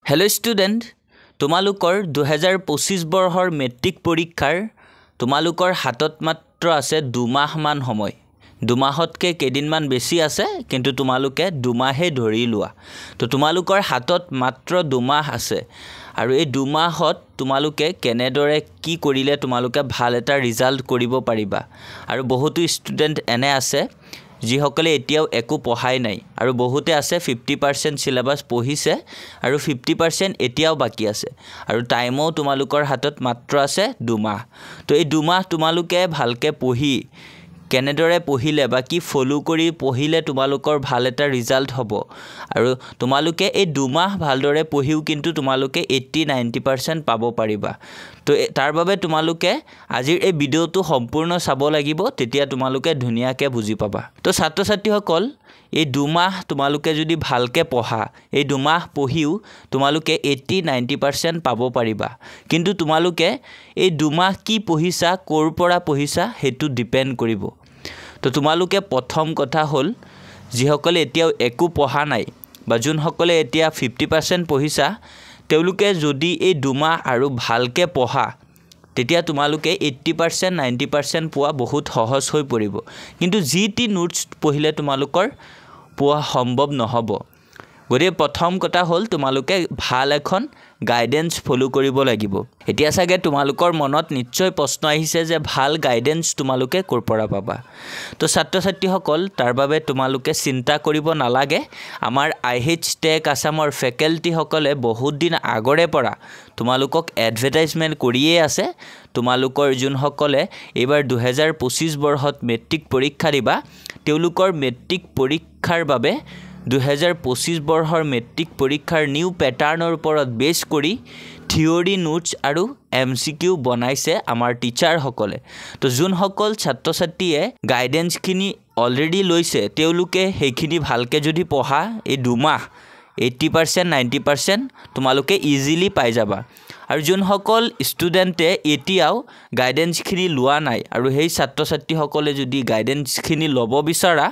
hello student तुम्हालुकर 2025 बर्षर metric परीक्षार तुम्हालुकर हातत मात्र आछे 2 माह मान समय 2 माहतके केदिनमान बेसी आछे किन्तु तुम्हालुके 2 माहे धरि लोआ तो तुम्हालुकर हातत मात्र 2 माह आछे आरु ए 2 माहत तुम्हालुके केनेदरे की करिले तुम्हालुके भाल एटा रिजाल्ट करिब पारिबा आरु बहुतो स्टूडेंट एने आछे जिসকলে এতিয়াও একো পঢ়াই নাই আৰু বহুতে আছে 50% সিলেবাস পঢ়িছে আৰু 50% এতিয়াও বাকি আছে আৰু টাইমও তোমালোকৰ হাতত মাত্ৰ আছে 2 মাহ তো এই 2 মাহ তোমালোকে ভালকে পঢ়ি কেনেদৰে পঢ়িলে বা কি ফলো কৰি পঢ়িলে তোমালোকৰ ভাল এটা ৰিজাল্ট হ'ব আৰু তোমালোকে এই 2 মাহ ভালদৰে পঢ়িও কিন্তু তোমালোকে 80-90% পাব পাৰিবা তো তাৰ বাবে তোমালোকে আজিৰ এই ভিডিওটো সম্পূৰ্ণ চাব লাগিব তেতিয়া তোমালোকে ধুনিয়াকে বুজি পাবা তো ছাত্ৰ ছাত্ৰীসকল এই 2 মাহ তোমালোকে যদি ভালকে পঢ়া এই 2 মাহ পঢ়িও তোমালোকে 80-90% পাব পাৰিবা কিন্তু তোমালোকে এই 2 মাহ কি পঢ়িছা কৰ পৰা পঢ়িছা হেতু ডিপেন্ড কৰিব তো তোমালোকে প্ৰথম কথা হল যিসকলে এতিয়াও একো পঢ়া নাই বা যোনসকলে এতিয়া 50% পঢ়িছা তেওঁলোকে যদি এই 2 মাহ আৰু ভালকে পঢ়া তেতিয়া তোমালোকে 80% 90% পোৱা বহুত সহজ হৈ পৰিব কিন্তু জিটি নোটস পঢ়িলে তোমালোকৰ পোৱা সম্ভৱ নহব গৰে প্ৰথম কথা হল তোমালোকে ভাল এখন গাইডেন্স ফলো কৰিব লাগিব এতিয়া সাগে তোমালোকৰ মনত নিশ্চয় প্ৰশ্ন আহিছে যে ভাল গাইডেন্স তোমালোকে কৰ পৰা পাবা তো ছাত্ৰ ছাত্ৰীসকল তাৰ বাবে তোমালোকে চিন্তা কৰিব নালাগে আমাৰ আইএইচ টেক আসামৰ ফেকাল্টি সকলে বহুত দিন আগৰে পৰা তোমালোকক এডভাৰটাইজমেন্ট কৰিয়ে আছে তোমালোকৰ যোন সকলে এবাৰ 2025 বৰ্ষত মেট্ৰিক পৰীক্ষা দিবা তেওঁলোকৰ মেট্ৰিক পৰীক্ষাৰ বাবে 2025 বৰ্ষৰ মেট্ৰিক পৰীক্ষাৰ নিউ প্যাটাৰ্নৰ ওপৰত বেছ কৰি থিওৰি নোটস আৰু এমসিকিউ বনাইছে আমাৰ টিচাৰ সকলে তো যোন সকল ছাত্ৰ ছাত্ৰীয়ে গাইডেন্স খিনি অলৰেডি লৈছে তেওঁলোকে হেখিনি ভালকে যদি পঢ়া এই 2 মাহ 80% 90% তোমালোকে ইজিলি পাই যাবা আৰু যোন সকল ষ্টুডেন্টে এতিয়াও গাইডেন্স খিনি লোৱা নাই আৰু হেই ছাত্ৰ ছাত্ৰী সকলে যদি গাইডেন্স খিনি লব বিচাৰা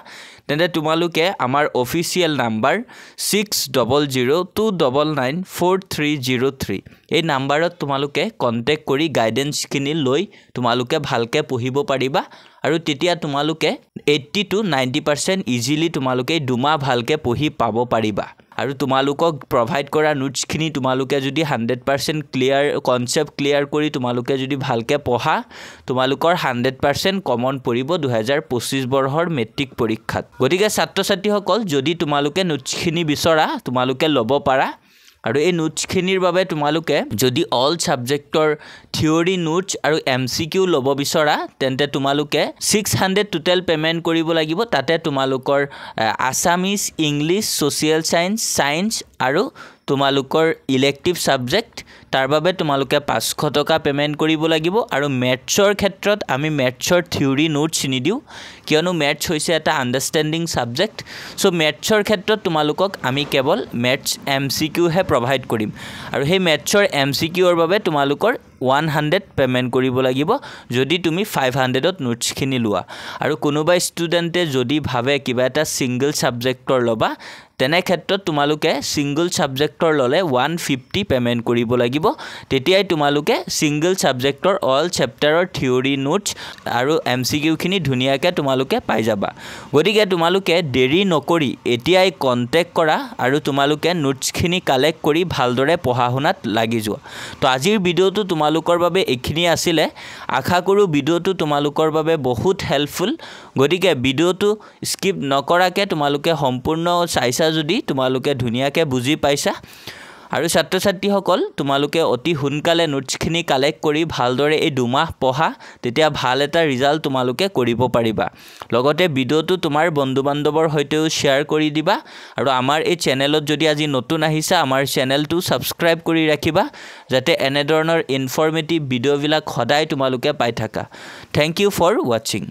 তেন্তে তোমালোকে আমাৰ অফিচিয়েল নাম্বাৰ 6002994303 এই নাম্বাৰত তোমালোকে কন্টাক্ট কৰি গাইডেন্স খিনি লৈ তোমালোকে ভালকে পঢ়িব পাৰিবা আৰু তেতিয়া তোমালোকে 80-90% ইজিলি তোমালোকে 2 মাহ ভালকে পঢ়ি পাব পাৰিবা আৰু তোমালোকক প্ৰভাইড কৰা নোটস খিনি তোমালোকে যদি 100% ক্লিয়াৰ কনসেপ্ট ক্লিয়াৰ কৰি তোমালোকে যদি ভালকে পঢ়া তোমালোকৰ 100% কমন পৰিব 2025 বৰ্ষৰ মেট্ৰিক পৰীক্ষাত গতিকে ছাত্ৰ ছাত্ৰী সকল যদি তোমালোকে নোটস খিনি বিচৰা তোমালোকে লব পাৰা আৰু এই নোটস খিনিৰ বাবে তোমালোকে যদি অল সাবজেক্টৰ থিওৰি নোটস আৰু এমসিকিউ লব বিচৰা তেন্তে তোমালোকে 600 টোটাল পেমেন্ট কৰিব লাগিব তাতে তোমালোকৰ আসামিজ ইংলিশ সোশিয়াল সায়েন্স আৰু তোমালোকৰ ইলেক্টিভ সাবজেক্ট তাৰ বাবে তোমালোকে 500 টকা পেমেন্ট কৰিব লাগিব আৰু ম্যাথছৰ ক্ষেত্ৰত আমি ম্যাথছৰ থিওৰি নোটস নিদিও কিয়নো ম্যাথছ হৈছে এটা আন্ডাৰষ্টেণ্ডিং সাবজেক্ট সো ম্যাথছৰ ক্ষেত্ৰত তোমালোকক আমি কেৱল ম্যাথছ এমসিকিউ হে প্ৰভাইড কৰিম আৰু সেই ম্যাথছৰ এমসিকিউৰ বাবে তোমালোকৰ 100 পেমেন্ট কৰিব লাগিব যদি তুমি 500ত নোটস খিনি লোৱা আৰু কোনোবা ষ্টুডেন্টে যদি ভাবে কিবা এটা সিঙ্গল সাবজেক্টৰ লবা তেনে ক্ষেত্ৰত তোমালোকে সিঙ্গল সাবজেক্টৰ ললে 150 পেমেন্ট কৰিব লাগিব তেতিয়াই তোমালোকে সিঙ্গল সাবজেক্টৰ অল চেপ্টাৰৰ থিওৰি নোটস আৰু এমসিকিউ খিনি ধুনিয়াকে তোমালোকে পাই যাবা গতিকে তোমালোকে দেৰি নকৰি এতিয়াই কন্টাক্ট কৰা আৰু তোমালোকে নোটস খিনি কালেক্ট কৰি ভালদৰে পঢ়া শুনাত লাগি যোৱা তো আজিৰ ভিডিওটো তোমালোকৰ বাবে এখিনি আছিল আশা কৰো ভিডিওটো তোমালোকৰ বাবে বহুত হেল্পফুল গতিকে ভিডিওটো স্কিপ নকৰাকে তোমালোকে সম্পূৰ্ণ চাইছা যদি তোমালোকে ধুনিয়াকে বুজি পাইছা আৰু ছাত্ৰ ছাত্ৰী সকল তোমালোকে অতি হুনকালে নোটস খিনি কালেক্ট কৰি ভালদৰে এই 2 মাহ পঢ়া তেতিয়া ভাল এটা ৰিজাল্ট তোমালোকে কৰিব পাৰিবা লগতে ভিডিওটো তোমাৰ বন্ধু বান্ধৱৰ হৈতেও শেয়াৰ কৰি দিবা আৰু আমাৰ এই চেনেলত যদি আজি নতুন আহিছা আমাৰ চেনেলটো সাবস্ক্ৰাইব কৰি ৰাখিবা যাতে এনে ধৰণৰ ইনফৰমেটিভ ভিডিওবিলাক সদায় তোমালোকে পাই থাকা থ্যাংক ইউ ফৰ ওয়াচিং